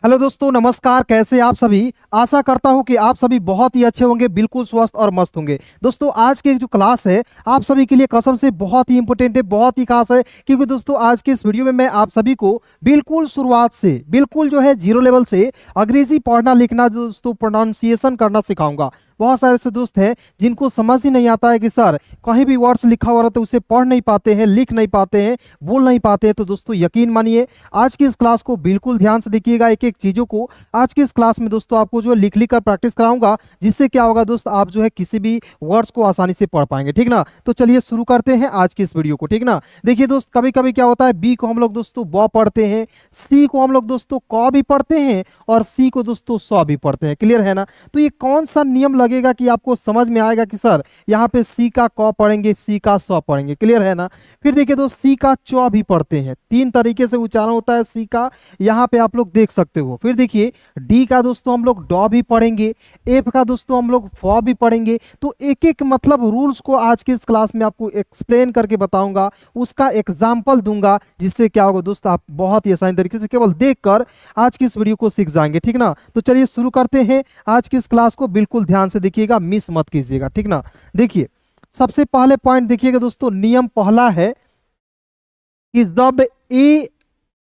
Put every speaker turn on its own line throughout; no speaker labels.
Hello दोस्तों, नमस्कार। कैसे आप सभी? आशा करता हूं कि आप सभी बहुत ही अच्छे होंगे, बिल्कुल स्वस्थ और मस्त होंगे। दोस्तों, आज की जो क्लास है आप सभी के लिए कसम से बहुत ही इंपॉर्टेंट है, बहुत ही खास है। क्योंकि दोस्तों आज के इस वीडियो में मैं आप सभी को बिल्कुल शुरुआत से बिल्कुल जो है जीरो लेवल से अंग्रेजी पढ़ना लिखना दोस्तों प्रोनाउंसिएशन करना सिखाऊंगा। बहुत सारे ऐसे दोस्त हैं जिनको समझ ही नहीं आता है कि सर कहीं भी वर्ड्स लिखा हुआ रहता है उसे पढ़ नहीं पाते हैं, लिख नहीं पाते हैं, बोल नहीं पाते हैं। तो दोस्तों यकीन मानिए आज की इस क्लास को बिल्कुल ध्यान से देखिएगा, एक एक चीज़ों को आज की इस क्लास में दोस्तों आपको जो लिख लिख कर प्रैक्टिस कराऊंगा, जिससे क्या होगा दोस्त, आप जो है किसी भी वर्ड्स को आसानी से पढ़ पाएंगे। ठीक ना? तो चलिए शुरू करते हैं आज की इस वीडियो को। ठीक ना? देखिए दोस्त, कभी कभी क्या होता है, बी को हम लोग दोस्तों ब पढ़ते हैं, सी को हम लोग दोस्तों क भी पढ़ते हैं और सी को दोस्तों स भी पढ़ते हैं। क्लियर है ना? तो ये कौन सा नियम लगेगा कि आपको समझ में आएगा कि सर यहाँ पे सी का क पढ़ेंगे, सी का स पढ़ेंगे। क्लियर है ना? फिर देखिए दोस्त, सी का च भी पढ़ते हैं, तीन तरीके से उच्चारण होता है सी का, यहाँ पे आप लोग देख सकते हो। फिर देखिए डी का दोस्तों हम लोग ड भी पढ़ेंगे, एफ का दोस्तों हम लोग फ भी पढ़ेंगे। तो एक एक मतलब रूल्स को आज की इस क्लास में आपको एक्सप्लेन करके बताऊंगा, उसका एग्जाम्पल दूंगा, जिससे क्या होगा दोस्त, आप बहुत ही आसानी तरीके से केवल देखकर आज की इस वीडियो को सीख जाएंगे। ठीक ना? तो चलिए शुरू करते हैं आज की इस क्लास को। बिल्कुल ध्यान से देखिएगा, मिस मत कीजिएगा। ठीक ना? देखिए सबसे पहले पॉइंट देखिएगा दोस्तों, नियम पहला है कि जब ए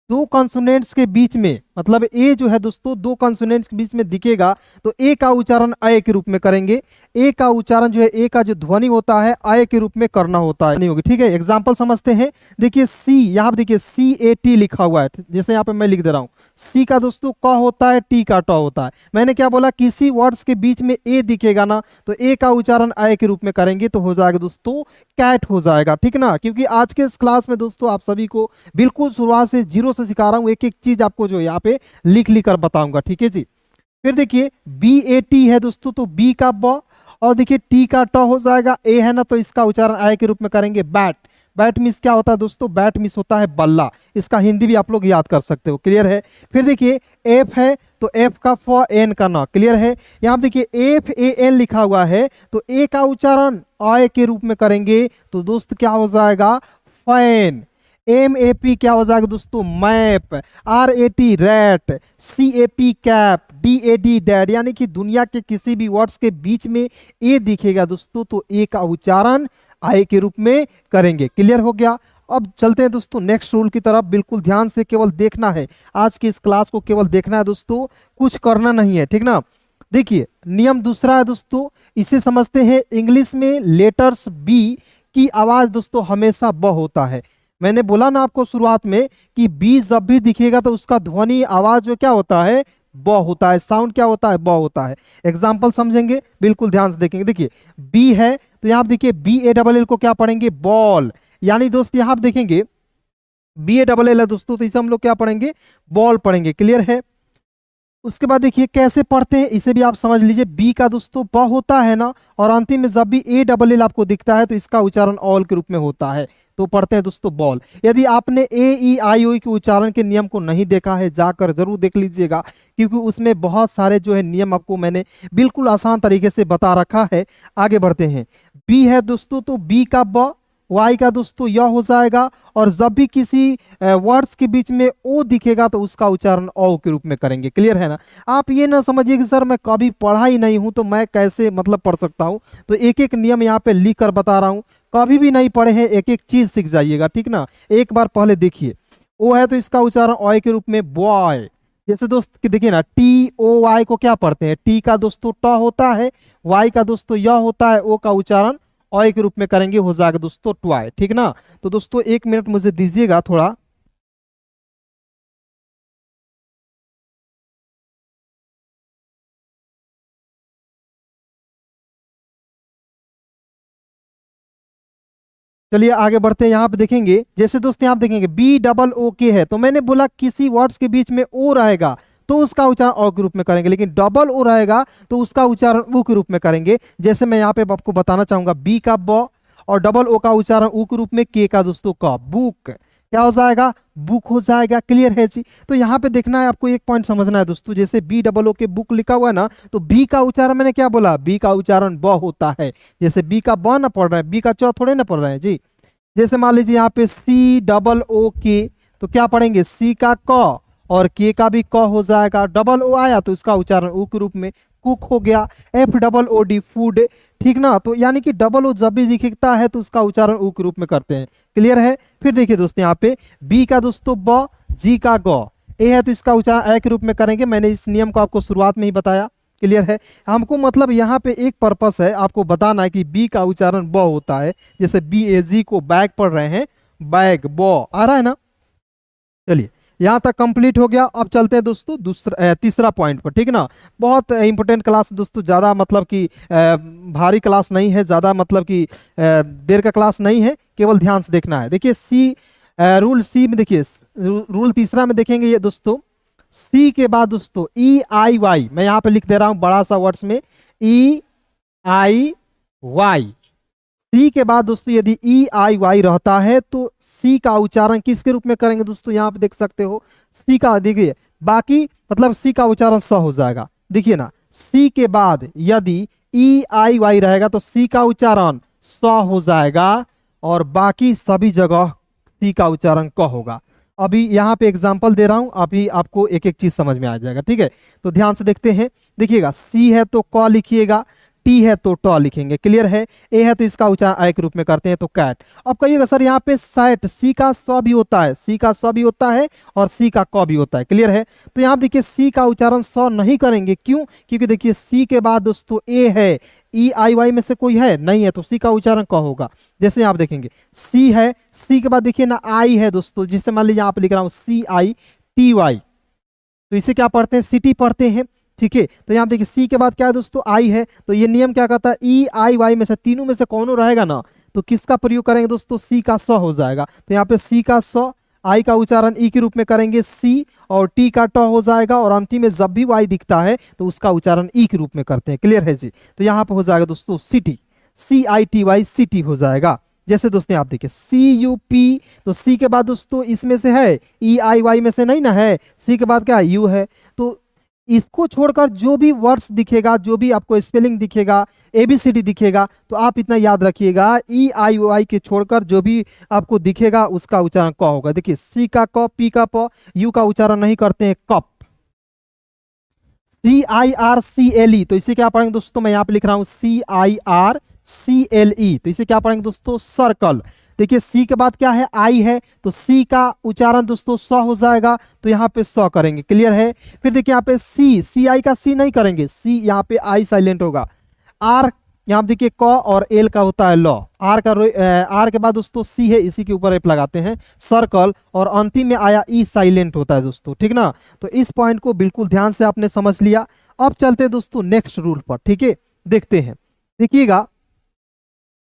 दो कॉन्सोनेंट्स के बीच में, मतलब ए जो है दोस्तों दो कॉन्सोनेंट्स के बीच में दिखेगा तो ए का उच्चारण अय के रूप में करेंगे। ए का उच्चारण जो है, ए का जो ध्वनि होता है अय के रूप में करना होता है, नहीं होगी। ठीक है, एग्जांपल समझते हैं। देखिए सी, यहाँ पे देखिए सी ए टी लिखा हुआ है, जैसे यहाँ पे मैं लिख दे रहा हूँ। सी का दोस्तों क होता है, टी का ट होता है। मैंने क्या बोला, किसी वर्ड्स के बीच में ए दिखेगा ना तो ए का उच्चारण अय के रूप में करेंगे तो हो जाएगा दोस्तों कैट हो जाएगा। ठीक ना? क्योंकि आज के इस क्लास में दोस्तों आप सभी को बिल्कुल शुरुआत से जीरो से सिखा रहा हूँ, एक एक चीज आपको जो यहाँ पे लिख लिख कर बताऊंगा। ठीक है जी? फिर देखिए बी ए टी है दोस्तों, तो बी का ब और देखिए टी का ट हो जाएगा, ए है ना तो इसका उच्चारण आय के रूप में करेंगे बैट। बैट मिस क्या होता है दोस्तों? बैट मिस होता है बल्ला। इसका हिंदी भी आप लोग याद कर सकते हो। क्लियर है? फिर देखिए एफ है तो एफ का फ, एन का ना। क्लियर है? यहाँ देखिए एफ ए एन लिखा हुआ है तो ए का उच्चारण आय के रूप में करेंगे तो दोस्त क्या हो जाएगा, फैन। एम ए पी क्या हो जाएगा दोस्तों, map. R A T rat, C A P cap, D A D dad. यानी कि दुनिया के किसी भी वर्ड्स के बीच में ए दिखेगा दोस्तों तो ए का उच्चारण आय के रूप में करेंगे। क्लियर हो गया? अब चलते हैं दोस्तों नेक्स्ट रूल की तरफ। बिल्कुल ध्यान से केवल देखना है, आज की इस क्लास को केवल देखना है दोस्तों, कुछ करना नहीं है। ठीक ना? देखिए नियम दूसरा है दोस्तों, इसे समझते हैं। इंग्लिश में लेटर्स बी की आवाज दोस्तों हमेशा ब होता है। मैंने बोला ना आपको शुरुआत में कि बी जब भी दिखेगा तो उसका ध्वनि आवाज जो क्या होता है, ब होता है। साउंड क्या होता है, ब होता है। एग्जाम्पल समझेंगे, बिल्कुल ध्यान से देखेंगे। देखिए बी है तो यहाँ देखिए बी ए डबल एल को क्या पढ़ेंगे, बॉल। यानी दोस्त यहाँ आप देखेंगे बी ए डबल एल है दोस्तों, तो इसे हम लोग क्या पढ़ेंगे, बॉल पढ़ेंगे। क्लियर है? उसके बाद देखिए कैसे पढ़ते हैं, इसे भी आप समझ लीजिए। बी का दोस्तों ब होता है ना, और अंतिम में जब भी ए डबल एल आपको दिखता है तो इसका उच्चारण ऑल के रूप में होता है, तो पढ़ते हैं दोस्तों बॉल। यदि आपने ए ई आई ओ के उच्चारण के नियम को नहीं देखा है, जाकर जरूर देख लीजिएगा, क्योंकि उसमें बहुत सारे जो है नियम आपको मैंने बिल्कुल आसान तरीके से बता रखा है। आगे बढ़ते हैं। बी है दोस्तों तो बी का ब, वाई का दोस्तों य हो जाएगा, और जब भी किसी वर्ड्स के बीच में ओ दिखेगा तो उसका उच्चारण औ के रूप में करेंगे। क्लियर है ना? आप ये ना समझिए कि सर मैं कभी पढ़ा ही नहीं हूं तो मैं कैसे मतलब पढ़ सकता हूं। तो एक एक नियम यहाँ पे लिख कर बता रहा हूं, कभी भी नहीं पढ़े हैं, एक एक चीज सीख जाइएगा। ठीक ना? एक बार पहले देखिए, ओ है तो इसका उच्चारण ऑय के रूप में बॉय। जैसे दोस्त देखिए ना, टी ओ वाई को क्या पढ़ते हैं, टी का दोस्तों ट होता है, वाई का दोस्तों य होता है, ओ का उच्चारण ऑय के रूप में करेंगे, हो जाएगा दोस्तों ट्वाई। ठीक ना? तो दोस्तों एक मिनट मुझे दीजिएगा थोड़ा। चलिए आगे बढ़ते हैं। यहाँ पे देखेंगे, जैसे दोस्त यहाँ पे देखेंगे बी डबल ओ के है, तो मैंने बोला किसी वर्ड्स के बीच में ओ रहेगा तो उसका उच्चारण ओ के रूप में करेंगे, लेकिन डबल ओ रहेगा तो उसका उच्चारण उ के रूप में करेंगे। जैसे मैं यहाँ पे आपको बताना चाहूंगा, बी का ब और डबल ओ का उच्चारण उ के रूप में, के का दोस्तों का बुक, क्या हो जाएगा, बुक हो जाएगा। क्लियर है जी? तो यहाँ पे देखना है आपको, एक पॉइंट समझना है दोस्तों। जैसे बी डबल ओ के बुक लिखा हुआ है ना, तो बी का उच्चारण मैंने क्या बोला, बी का उच्चारण ब होता है। जैसे बी का ब ना पढ़ रहे हैं, बी का च थोड़े ना पढ़ रहे हैं जी। जैसे मान लीजिए यहाँ पे सी डबल ओ के, तो क्या पढ़ेंगे, सी का क और के का भी क हो जाएगा। डबल ओ आया तो इसका उच्चारण ऊ के रूप में कुक हो गया। F double O D food, ठीक ना। तो यानी कि डबल ओ जब भी दिखता है तो उसका उच्चारण ऊ के रूप में करते हैं। क्लियर है। फिर देखिए दोस्तों यहाँ पे बी का दोस्तों ब, जी का ग, ए है तो इसका उच्चारण ए के रूप में करेंगे। मैंने इस नियम को आपको शुरुआत में ही बताया। क्लियर है। हमको मतलब यहाँ पे एक पर्पस है, आपको बताना है कि बी का उच्चारण ब होता है। जैसे बी ए जी को बैग पढ़ रहे हैं, बैग, ब आ रहा है ना। चलिए यहाँ तक कंप्लीट हो गया। अब चलते हैं दोस्तों तीसरा पॉइंट पर, ठीक ना। बहुत इंपॉर्टेंट क्लास दोस्तों, ज़्यादा मतलब कि भारी क्लास नहीं है, ज़्यादा मतलब कि देर का क्लास नहीं है, केवल ध्यान से देखना है। देखिए सी, रूल सी में देखिए, रूल तीसरा में देखेंगे ये दोस्तों, सी के बाद दोस्तों ई आई वाई, मैं यहाँ पे लिख दे रहा हूँ बड़ा सा वर्ड्स में, ई आई वाई। सी के बाद दोस्तों यदि ई आई वाई रहता है तो सी का उच्चारण किसके रूप में करेंगे दोस्तों, यहाँ पे देख सकते हो सी का, देखिए बाकी मतलब सी का उच्चारण स हो जाएगा। देखिए ना, सी के बाद यदि ई आई वाई रहेगा तो सी का उच्चारण स हो जाएगा और बाकी सभी जगह सी का उच्चारण क होगा। अभी यहाँ पे एग्जाम्पल दे रहा हूं, अभी आपको एक एक चीज समझ में आ जाएगा। ठीक है, तो ध्यान से देखते हैं। देखिएगा सी है तो क लिखिएगा, टी है तो ट लिखेंगे। क्लियर है। ए है तो इसका उच्चारण आई के रूप में करते हैं तो कैट। अब कहिएगा सर यहाँ पे सैट, सी का स भी होता है, सी का स भी होता है और सी का क भी होता है। क्लियर है। तो यहाँ देखिए सी का उच्चारण स नहीं करेंगे, क्यों? क्योंकि देखिए सी के बाद दोस्तों ए है, ई आई वाई में से कोई है नहीं है तो सी का उच्चारण क होगा। जैसे आप देखेंगे सी है, सी के बाद देखिए ना आई है दोस्तों, जिससे मान लीजिए यहाँ पे लिख रहा हूँ सी आई टी वाई, तो इसे क्या पढ़ते हैं, सिटी पढ़ते हैं। ठीक है, तो यहाँ देखिए सी के बाद क्या है दोस्तों, आई है, तो ये नियम क्या कहता है, ई आई वाई में से तीनों में से कौन रहेगा ना, तो किसका प्रयोग करेंगे दोस्तों, सी का स हो जाएगा। तो यहाँ पे सी का स, आई का उच्चारण ई के रूप में करेंगे सी, और टी का ट हो जाएगा, और अंतिम में जब भी वाई दिखता है तो उसका उच्चारण ई के रूप में करते हैं। क्लियर है जी। तो यहाँ पे हो जाएगा दोस्तों city, C I T Y city हो जाएगा। जैसे दोस्तों आप देखिए सी यू पी, तो सी के बाद दोस्तों इसमें से है, ई आई वाई में से नहीं ना है, सी के बाद क्या यू है। तो इसको छोड़कर जो भी वर्ड्स दिखेगा, जो भी आपको स्पेलिंग दिखेगा, एबीसीडी दिखेगा, तो आप इतना याद रखिएगा, ई आई वाई के छोड़कर जो भी आपको दिखेगा उसका उच्चारण क होगा। देखिए सी का क, पी का प, यू का उच्चारण नहीं करते हैं cup. C I R C L E, तो इसे क्या पढ़ेंगे दोस्तों, मैं यहाँ पे लिख रहा हूँ सी I R C L E, तो इसे क्या पढ़ेंगे दोस्तों, सर्कल। देखिए सी के बाद क्या है, आई है, तो सी का उच्चारण दोस्तों स हो जाएगा, तो यहाँ पे स करेंगे। क्लियर है। फिर देखिए यहाँ पे सी, सी आई का सी नहीं करेंगे, सी यहाँ पे आई साइलेंट होगा। आर यहाँ पे देखिए क और एल का होता है ल, आर का आर के बाद दोस्तों सी है, इसी के ऊपर एफ लगाते हैं, सर्कल, और अंतिम में आया ई साइलेंट होता है दोस्तों। ठीक ना। तो इस पॉइंट को बिल्कुल ध्यान से आपने समझ लिया। अब चलते हैं दोस्तों नेक्स्ट रूल पर। ठीक है, देखते हैं। देखिएगा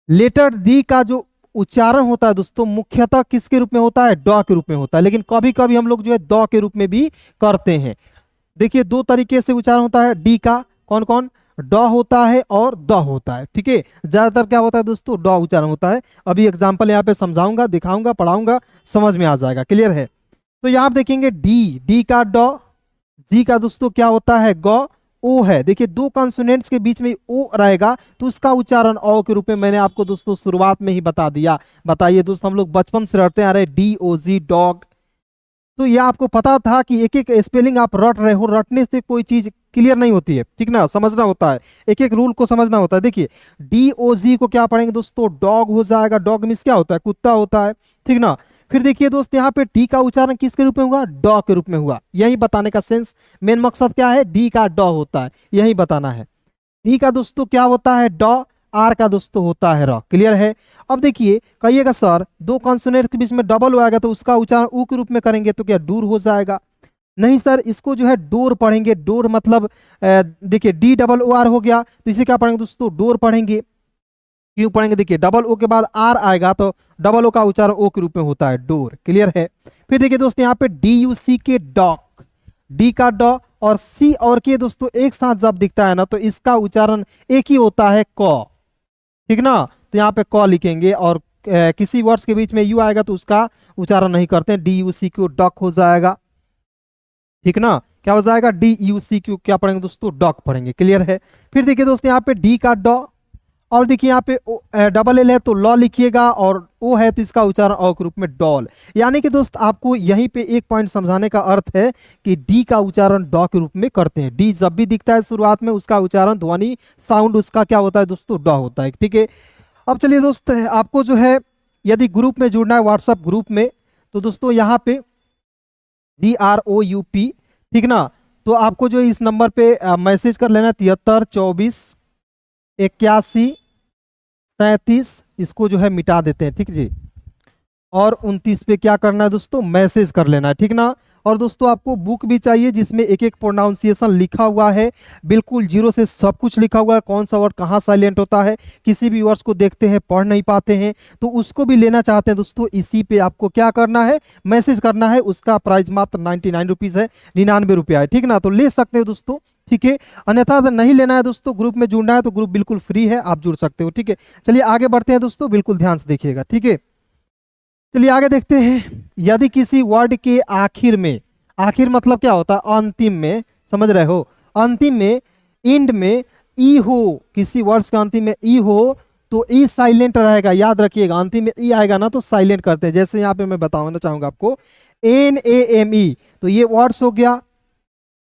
लेटर डी का जो उच्चारण होता है दोस्तों मुख्यतः किसके रूप में होता है, ड के रूप में होता है, लेकिन कभी कभी हम लोग जो है द के रूप में भी करते हैं। देखिए दो तरीके से उच्चारण होता है डी का, कौन कौन, ड होता है और द होता है। ठीक है, ज्यादातर क्या होता है दोस्तों, ड उच्चारण होता है। अभी एग्जांपल यहाँ पे समझाऊंगा, दिखाऊंगा, पढ़ाऊंगा, समझ में आ जाएगा। क्लियर है। तो यहाँ आप देखेंगे डी, डी का ड, जी का दोस्तों क्या होता है ग, ओ है। देखिए दो कॉन्सोनेंट्स के बीच में ओ रहेगा तो उसका उच्चारण ओ के रूप में मैंने आपको दोस्तों शुरुआत में ही बता दिया। बताइए दोस्तों, हम लोग बचपन से रटते आ रहे डी ओ जी डॉग, तो यह आपको पता था कि एक एक स्पेलिंग आप रट रहे हो, रटने से कोई चीज क्लियर नहीं होती है। ठीक ना, समझना होता है, एक एक रूल को समझना होता है। देखिए डी ओ जी को क्या पढ़ेंगे दोस्तों, डॉग हो जाएगा। डॉग मीन्स क्या होता है, कुत्ता होता है। ठीक ना। फिर देखिए दोस्त यहाँ पे डी का उच्चारण किसके रूप में हुआ, ड के रूप में हुआ। यही बताने का सेंस, मेन मकसद क्या है, डी का ड होता है, यही बताना है। डी का दोस्तों क्या होता है, ड, आर का दोस्तों होता है र। क्लियर है। अब देखिए कहिएगा सर दो कॉन्सोनेंट के बीच में डबल हो आएगा तो उसका उच्चारण ऊ के रूप में करेंगे तो क्या डूर हो जाएगा, नहीं सर, इसको जो है डोर पढ़ेंगे। डोर मतलब देखिए डी डबल ओ आर हो गया, तो इसे क्या पढ़ेंगे दोस्तों, डोर पढ़ेंगे। क्यों पढ़ेंगे, देखिए डबल ओ के बाद आर आएगा तो डबल ओ का उच्चारण ओ के रूप में होता है डोर। क्लियर है। फिर देखिए दोस्तों यहाँ पे डी यू सी के डॉक, डी का ड और सी और के दोस्तों एक साथ जब दिखता है ना तो इसका उच्चारण एक ही होता है क। ठीक ना। तो यहाँ पे क लिखेंगे और किसी वर्ड्स के बीच में यू आएगा तो उसका उच्चारण नहीं करते हैं, D U C K dock हो जाएगा। ठीक ना, क्या हो जाएगा, डी यू सी क्यू क्या पढ़ेंगे दोस्तों, डॉक पढ़ेंगे। क्लियर है। फिर देखिए दोस्तों यहाँ पे डी का ड और देखिए यहाँ पे डबल एल है तो लॉ लिखिएगा, और ओ है तो इसका उच्चारण औ के रूप में डॉल। यानी कि दोस्त आपको यहीं पे एक पॉइंट समझाने का अर्थ है कि डी का उच्चारण डॉ के रूप में करते हैं। डी जब भी दिखता है शुरुआत में, उसका उच्चारण ध्वनि साउंड उसका क्या होता है दोस्तों, डॉ होता है। ठीक है, अब चलिए दोस्त, आपको जो है यदि ग्रुप में जुड़ना है व्हाट्सएप ग्रुप में, तो दोस्तों यहाँ पे GROUP, ठीक ना, तो आपको जो इस नंबर पे मैसेज कर लेना 73 24 81 37, इसको जो है मिटा देते हैं, ठीक जी। और 29 पे क्या करना है दोस्तों, मैसेज कर लेना है, ठीक ना। और दोस्तों आपको बुक भी चाहिए जिसमें एक एक प्रोनाउंसिएशन लिखा हुआ है, बिल्कुल जीरो से सब कुछ लिखा हुआ है, कौन सा वर्ड कहाँ साइलेंट होता है, किसी भी वर्ड्स को देखते हैं पढ़ नहीं पाते हैं तो उसको भी लेना चाहते हैं दोस्तों, इसी पे आपको क्या करना है, मैसेज करना है। उसका प्राइस मात्र 99 रुपीज़ है, 99 रुपया है, ठीक ना, तो ले सकते हो दोस्तों। ठीक है, अन्यथा अगर नहीं लेना है दोस्तों, ग्रुप में जुड़ना है तो ग्रुप बिल्कुल फ्री है, आप जुड़ सकते हो। ठीक है, चलिए आगे बढ़ते हैं दोस्तों, बिल्कुल ध्यान से देखिएगा। ठीक है, चलिए आगे देखते हैं। यदि किसी वर्ड के आखिर में, आखिर मतलब क्या होता है, अंतिम में, समझ रहे हो, अंतिम में, एंड में ई हो, किसी वर्ड्स के अंतिम में ई हो तो ई साइलेंट रहेगा, याद रखिएगा, अंतिम में ई आएगा ना तो साइलेंट करते हैं। जैसे यहाँ पे मैं बताना चाहूंगा आपको, NAME, तो ये वर्ड्स हो गया।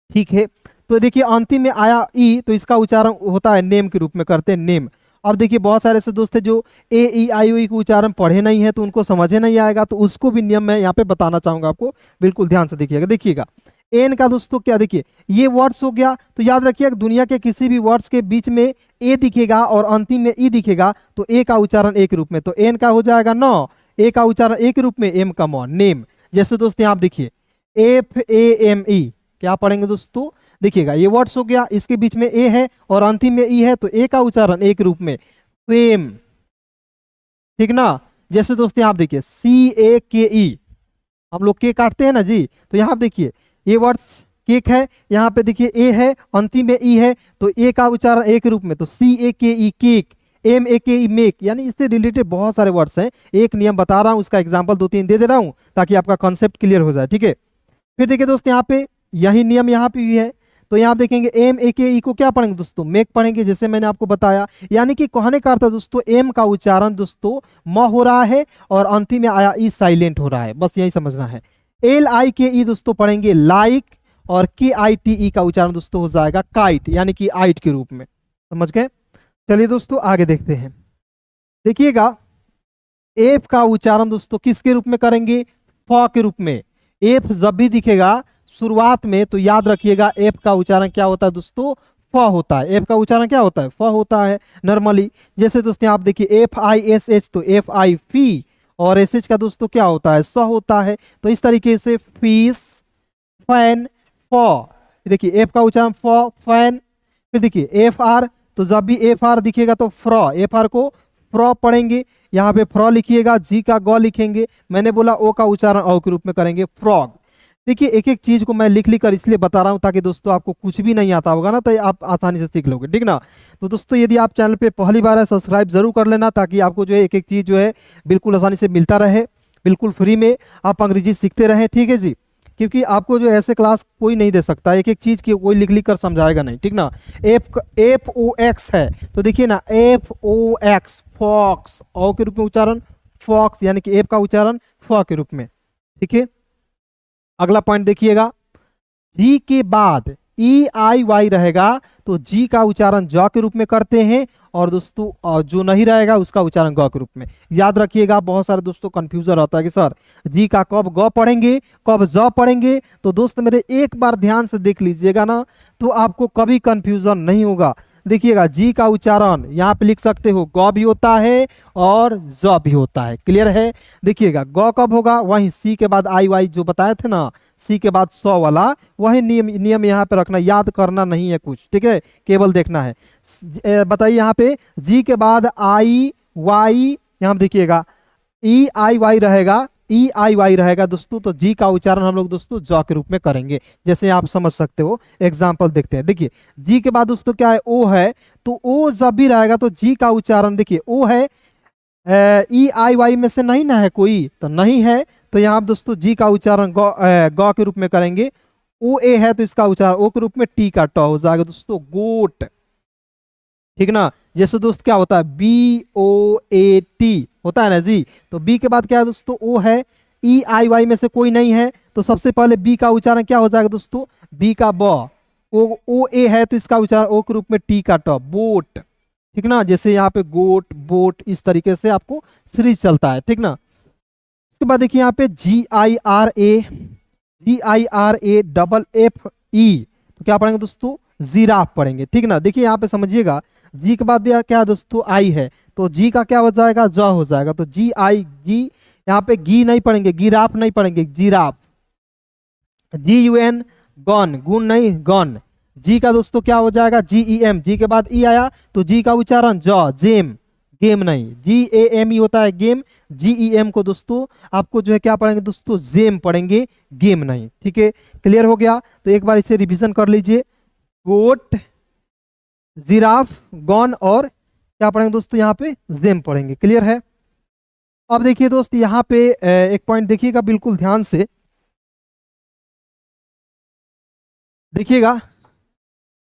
ठीक है, तो देखिए अंतिम में आया ई तो इसका उच्चारण होता है नेम के रूप में, करते हैं नेम। अब देखिए बहुत सारे ऐसे दोस्त हैं जो AEIOE को उच्चारण पढ़े नहीं है तो उनको समझे नहीं आएगा, तो उसको भी नियम मैं यहाँ पे बताना चाहूंगा आपको, बिल्कुल ध्यान से देखिएगा। देखिएगा एन का दोस्तों क्या, देखिए ये वर्ड्स हो गया, तो याद रखिए दुनिया के किसी भी वर्ड्स के बीच में ए दिखेगा और अंतिम में ई दिखेगा तो ए का उच्चारण एक रूप में, तो एन का हो जाएगा नौ, ए का उच्चारण एक रूप में, एम का मॉन, नेम। जैसे दोस्त यहाँ आप देखिए FAME, क्या पढ़ेंगे दोस्तों, देखिएगा ये वर्ड्स हो गया, इसके बीच में ए है और अंतिम में ई है तो ए का उच्चारण एक रूप में, फेम, ठीक ना। जैसे दोस्तों आप देखिए CAKE, हम लोग के काटते हैं ना जी, तो यहाँ देखिए ये वर्ड्स केक है, यहाँ पे देखिए ए है, अंतिम में ई है तो ए का उच्चारण एक रूप में, तो CAKE केक, MAKE मेक, यानी इससे रिलेटेड बहुत सारे वर्ड्स हैं। एक नियम बता रहा हूँ, उसका एग्जाम्पल 2-3 दे दे रहा हूँ ताकि आपका कॉन्सेप्ट क्लियर हो जाए। ठीक है, फिर देखिए दोस्त यहाँ पे यही नियम यहाँ पे भी है, तो यहाँ देखेंगे MAKE को क्या पढ़ेंगे दोस्तों, मेक पढ़ेंगे, जैसे मैंने आपको बताया। यानी कि कहने का अर्थ है दोस्तों, एम का उच्चारण दोस्तों म हो रहा है और अंतिम में आया ई साइलेंट हो रहा है, बस यही समझना है। LIKE दोस्तों पढ़ेंगे लाइक, और KITE का उच्चारण दोस्तों हो जाएगा काइट, यानी कि आइट के रूप में, समझ गए। चलिए दोस्तों आगे देखते हैं, देखिएगा एफ का उच्चारण दोस्तों किसके रूप में करेंगे, फ के रूप में। एफ जब भी दिखेगा शुरुआत में तो याद रखिएगा एफ का उच्चारण क्या होता है दोस्तों, फ होता है। एफ का उच्चारण क्या होता है, फ होता है नॉर्मली। जैसे दोस्तों आप देखिए FISH तो FI फी, और SH का दोस्तों क्या होता है, स होता है। तो इस तरीके से फीस, फैन, फ, देखिए एफ का उच्चारण फ, फैन। फिर देखिए FR, तो जब भी FR दिखेगा तो फ्रॉ, FR को फ्रॉ पढ़ेंगे, यहाँ पे फ्रॉ लिखिएगा, जी का गौ लिखेंगे, मैंने बोला ओ का उच्चारण औ के रूप में करेंगे, फ्रॉग। देखिए एक एक चीज को मैं लिख लिख कर इसलिए बता रहा हूं ताकि दोस्तों आपको कुछ भी नहीं आता होगा ना तो आप आसानी से सीख लोगे, ठीक ना। तो दोस्तों यदि आप चैनल पे पहली बार है, सब्सक्राइब जरूर कर लेना ताकि आपको जो है एक एक चीज जो है बिल्कुल आसानी से मिलता रहे, बिल्कुल फ्री में आप अंग्रेजी सीखते रहे, ठीक है जी। क्योंकि आपको जो ऐसे क्लास कोई नहीं दे सकता, एक एक चीज की कोई लिख लिख कर समझाएगा नहीं, ठीक ना। FOX है तो देखिए ना FOX, फॉक्स, ओ के रूप में उच्चारण, फॉक्स, यानी कि एफ का उच्चारण फ के रूप में, ठीक है। अगला पॉइंट देखिएगा, जी के बाद EIY रहेगा तो जी का उच्चारण ज के रूप में करते हैं, और दोस्तों जो नहीं रहेगा उसका उच्चारण ग के रूप में। याद रखिएगा, बहुत सारे दोस्तों कंफ्यूजन रहता है कि सर जी का कब ग पढ़ेंगे कब ज पढ़ेंगे, तो दोस्त मेरे एक बार ध्यान से देख लीजिएगा ना तो आपको कभी कंफ्यूजन नहीं होगा। देखिएगा जी का उच्चारण यहाँ पे लिख सकते हो, ग भी होता है और ज भी होता है, क्लियर है। देखिएगा ग कब होगा, वहीं सी के बाद IY जो बताए थे ना, सी के बाद 100 वाला, वही नियम यहाँ पे रखना, याद करना नहीं है कुछ, ठीक है, केवल देखना है। बताइए यहाँ पे जी के बाद IY, यहाँ देखिएगा EIY रहेगा, EIY रहेगा दोस्तों, तो जी का उच्चारण हम लोग दोस्तों ज के रूप में करेंगे, जैसे आप समझ सकते हो। एग्जाम्पल देखते हैं, देखिए जी के बाद दोस्तों क्या है, ओ है, तो ओ जब भी रहेगा तो जी का उच्चारण, देखिए ओ है, EIY में से नहीं ना है कोई, तो नहीं है, तो यहाँ दोस्तों जी का उच्चारण ग के रूप में करेंगे। OA है तो इसका उच्चारण ओ के रूप में, टी का ट हो जाएगा दोस्तों, गोट, ठीक ना। जैसे दोस्त क्या होता है BOAT होता है ना जी। तो बी के बाद क्या है दोस्तों ओ है, EIY में से कोई नहीं है तो सबसे पहले बी का उच्चारण क्या हो जाएगा दोस्तों, बी का ब। OA है तो इसका उच्चारण ओ के रूप में, टी का ट, बोट। ठीक ना, जैसे यहाँ पे गोट बोट इस तरीके से आपको सीरीज चलता है। ठीक ना, उसके बाद देखिए यहाँ पे GIRA तो क्या पढ़ेंगे दोस्तों, जिराफ पढ़ेंगे। ठीक ना, देखिए यहाँ पे समझिएगा जी के बाद दिया क्या है दोस्तों आई है, तो जी का क्या हो जाएगा, ज हो जाएगा। तो GI यहाँ पे गी नहीं पढ़ेंगे, गिराफ नहीं पढ़ेंगे, जिराफ। GUN गन, गुण नहीं गन। जी का दोस्तों क्या हो जाएगा GEM, जी के बाद ई आया तो जी का उच्चारण ज, जेम, गेम नहीं। GAME होता है गेम, GEM को दोस्तों आपको जो है क्या पढ़ेंगे दोस्तों, जेम पढ़ेंगे, गेम नहीं। ठीक है, क्लियर हो गया। तो एक बार इसे रिवीजन कर लीजिए, गोट, जिराफ, गॉन और क्या पढ़ेंगे दोस्तों यहाँ पे जेम पढ़ेंगे। क्लियर है। अब देखिए दोस्त यहाँ पे एक पॉइंट देखिएगा बिल्कुल ध्यान से देखिएगा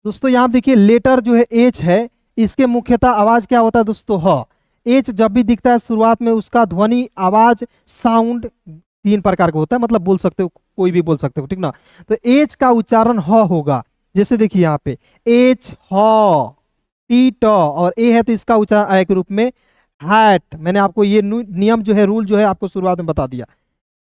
दोस्तों, यहाँ देखिए लेटर जो है एच है, इसके मुख्यतः आवाज क्या होता है दोस्तों, ह। एच जब भी दिखता है शुरुआत में उसका ध्वनि आवाज साउंड 3 प्रकार का होता है, मतलब बोल सकते हो, कोई भी बोल सकते हो। ठीक ना, तो एच का उच्चारण ह होगा। जैसे देखिए यहाँ पे एच ह, टी ट, और ए है तो इसका उच्चारण आय के रूप में हैट। मैंने आपको ये नियम जो है, रूल जो है आपको शुरुआत में बता दिया।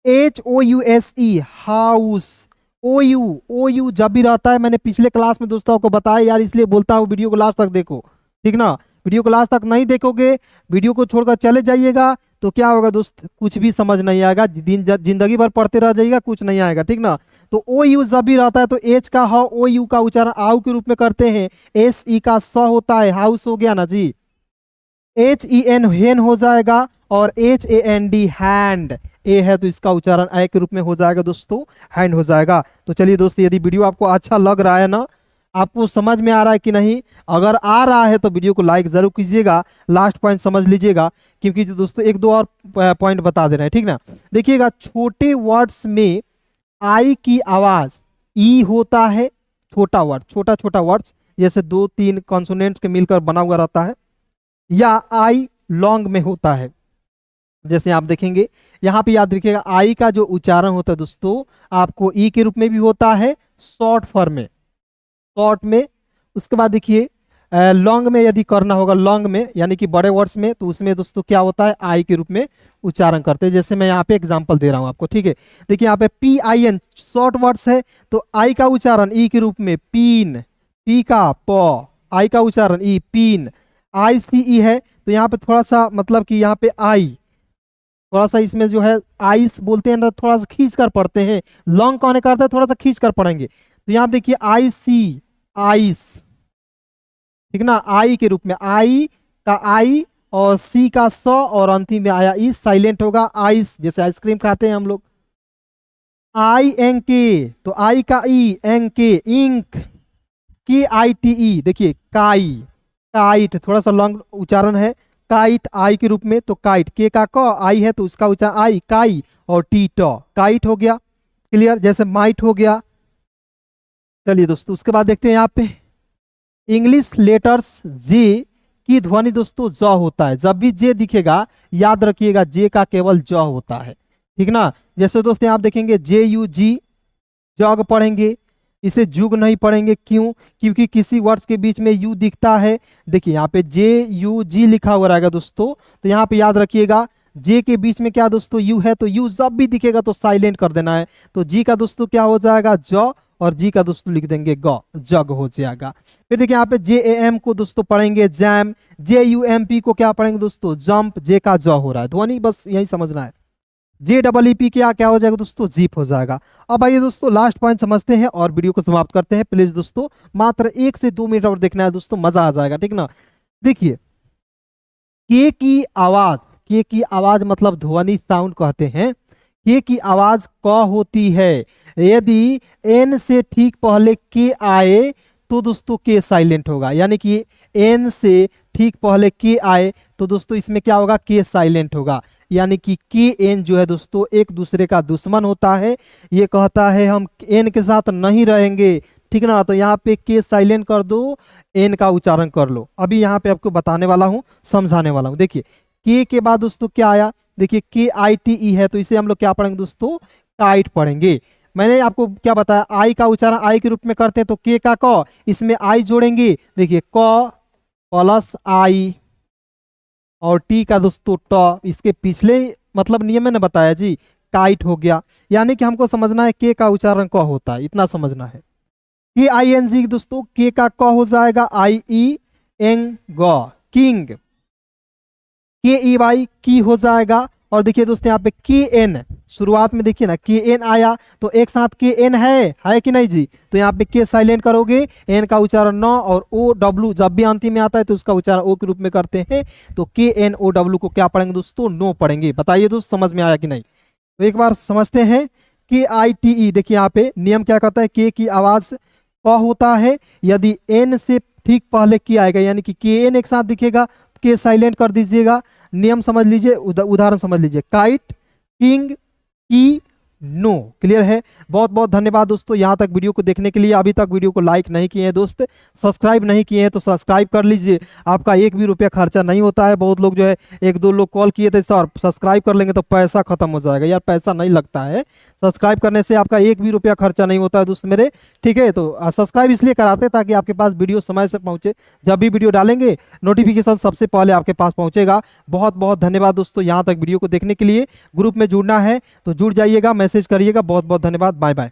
HOUSE हाउस, ओ यू जब भी रहता है, मैंने पिछले क्लास में दोस्तों आपको बताया यार, इसलिए बोलता हूँ वीडियो को लास्ट तक देखो। ठीक ना, वीडियो को लास्ट तक नहीं देखोगे, वीडियो को छोड़कर चले जाइएगा तो क्या होगा दोस्त, कुछ भी समझ नहीं आएगा, जिंदगी भर पढ़ते रह जाइएगा, कुछ नहीं आएगा। ठीक ना, तो ओ यू जब भी रहता है तो एच का ह, ओ यू का उच्चारण आउ के रूप में करते हैं। SE का स होता है, हाउस हो गया ना जी। HEN हेन हो जाएगा, और HAND हैंड, ए है तो इसका उच्चारण ए के रूप में हो जाएगा दोस्तों, हैंड हो जाएगा। तो चलिए दोस्तों, यदि वीडियो आपको अच्छा लग रहा है ना, आपको समझ में आ रहा है कि नहीं, अगर आ रहा है तो वीडियो को लाइक जरूर कीजिएगा, लास्ट पॉइंट समझ लीजिएगा, क्योंकि जो दोस्तों एक दो और पॉइंट बता दे रहे हैं। ठीक ना, देखिएगा छोटे वर्ड्स में आई की आवाज ई होता है, छोटा वर्ड, छोटा छोटा वर्ड्स जैसे 2-3 कॉन्सोनेंट्स के मिलकर बना हुआ रहता है, या आई लॉन्ग में होता है। जैसे आप देखेंगे यहाँ पे, याद रखिएगा आई का जो उच्चारण होता है दोस्तों, आपको ई के रूप में भी होता है, शॉर्ट फॉर्म में, शॉर्ट में। उसके बाद देखिए लॉन्ग में यदि करना होगा, लॉन्ग में यानी कि बड़े वर्ड्स में, तो उसमें दोस्तों क्या होता है, आई के रूप में उच्चारण करते हैं। जैसे मैं यहाँ पे एग्जांपल दे रहा हूँ आपको। ठीक है, देखिए यहाँ पे PIN शॉर्ट वर्ड्स है, तो आई का उच्चारण ई के रूप में पीन, पी का प, आई का उच्चारण ई, पीन। ICE है तो यहाँ पे थोड़ा सा मतलब कि यहाँ पे आई थोड़ा सा इसमें जो है आइस बोलते हैं ना, थोड़ा सा खींच कर पढ़ते हैं, लॉन्ग कहने का अर्थ है थोड़ा सा खींच कर पढ़ेंगे। तो यहाँ देखिए IC आइस, ठीक ना, आई के रूप में, आई का आई और सी का स और अंतिम में आया ई, साइलेंट होगा, आइस, जैसे आइसक्रीम खाते हैं हम लोग। INK तो आई का ई, एंके इंक, KITE देखिए काई, काइट थोड़ा सा लॉन्ग उच्चारण है, काइट आई के रूप में, तो काइट, के का क आई है तो उसका उच्चारण आई, काई, और टी ट, काइट हो गया। क्लियर, जैसे माइट हो गया। चलिए दोस्तों उसके बाद देखते हैं यहाँ पे इंग्लिश लेटर्स जे की ध्वनि दोस्तों ज होता है। जब भी जे दिखेगा याद रखिएगा जे का केवल ज होता है, ठीक ना। जैसे दोस्तों आप देखेंगे JUG जग पढ़ेंगे, इसे जुग नहीं पढ़ेंगे, क्यों, क्योंकि किसी वर्ड्स के बीच में यू दिखता है। देखिए यहाँ पे JUG लिखा हुआ रहेगा दोस्तों, तो यहाँ पे याद रखिएगा जे के बीच में क्या दोस्तों यू है, तो यू जब भी दिखेगा तो साइलेंट कर देना है। तो जी का दोस्तों क्या हो जाएगा ज, और जी का दोस्तों लिख देंगे ग, जग हो जाएगा। फिर देखिए यहाँ पे JAM को दोस्तों पढ़ेंगे जैम, JUMP को क्या पढ़ेंगे दोस्तों जंप, जे का ज हो रहा है, ध्वनि बस यही समझना है। JEEP क्या क्या हो जाएगा दोस्तों जीप हो जाएगा। अब आइए दोस्तों लास्ट पॉइंट समझते हैं और वीडियो को समाप्त करते हैं। प्लीज दोस्तों मात्र 1 से 2 मिनट और देखना है दोस्तों, मजा आ जाएगा, ठीक ना। देखिए के की आवाज, के की आवाज मतलब ध्वनि साउंड कहते हैं। के की आवाज क होती है, यदि एन से ठीक पहले के आए तो दोस्तों के साइलेंट होगा, यानी कि एन से ठीक पहले के आए तो दोस्तों इसमें क्या होगा, के साइलेंट होगा। यानी कि के एन जो है दोस्तों एक दूसरे का दुश्मन होता है, ये कहता है हम एन के साथ नहीं रहेंगे, ठीक ना। तो यहाँ पे के साइलेंट कर दो, एन का उच्चारण कर लो। अभी यहाँ पे आपको बताने वाला हूँ, समझाने वाला हूँ। देखिए के के बाद दोस्तों क्या आया, देखिए KITE है, तो इसे हम लोग क्या पढ़ेंगे दोस्तों, काइट पढ़ेंगे। मैंने आपको क्या बताया, आई का उच्चारण आई के रूप में करते हैं, तो के का क, इसमें आई जोड़ेंगे, देखिए क प्लस आई, और टी का दोस्तों ट, इसके पिछले मतलब नियम में ने बताया जी, काइट हो गया। यानी कि हमको समझना है के का उच्चारण क होता है, इतना समझना है। KING दोस्तों, के का क हो जाएगा IENG, किंग। KEY की हो जाएगा, और देखिए दोस्तों यहाँ पे KN, शुरुआत में देखिए ना KN आया, तो एक साथ KN है कि नहीं जी, तो यहाँ पे के साइलेंट करोगे, एन का उच्चारण न, और OW जब भी अंतिम में आता है तो उसका उच्चारण ओ के रूप में करते हैं, तो KNOW को क्या पढ़ेंगे दोस्तों, नो पढ़ेंगे। बताइए दोस्त समझ में आया कि नहीं। तो एक बार समझते हैं KITE। देखिए यहाँ पे नियम क्या कहता है, के की आवाज क होता है, यदि एन से ठीक पहले की आएगा, यानी कि KN एक साथ दिखेगा, के साइलेंट कर दीजिएगा। नियम समझ लीजिए, उदाहरण समझ लीजिए, काइट, किंग, की, नो। क्लियर है। बहुत बहुत धन्यवाद दोस्तों यहाँ तक वीडियो को देखने के लिए। अभी तक वीडियो को लाइक नहीं किए हैं दोस्त, सब्सक्राइब नहीं किए हैं तो सब्सक्राइब कर लीजिए, आपका एक भी रुपया खर्चा नहीं होता है। बहुत लोग जो है, एक दो लोग कॉल किए थे सर सब्सक्राइब कर लेंगे तो पैसा खत्म हो जाएगा, यार पैसा नहीं लगता है, सब्सक्राइब करने से आपका एक भी रुपया खर्चा नहीं होता है दोस्त मेरे, ठीक है। तो सब्सक्राइब इसलिए कराते ताकि आपके पास वीडियो समय से पहुँचे, जब भी वीडियो डालेंगे नोटिफिकेशन सबसे पहले आपके पास पहुँचेगा। बहुत बहुत धन्यवाद दोस्तों यहाँ तक वीडियो को देखने के लिए। ग्रुप में जुड़ना है तो जुड़ जाइएगा, मैसेज करिएगा। बहुत बहुत धन्यवाद, बाय बाय।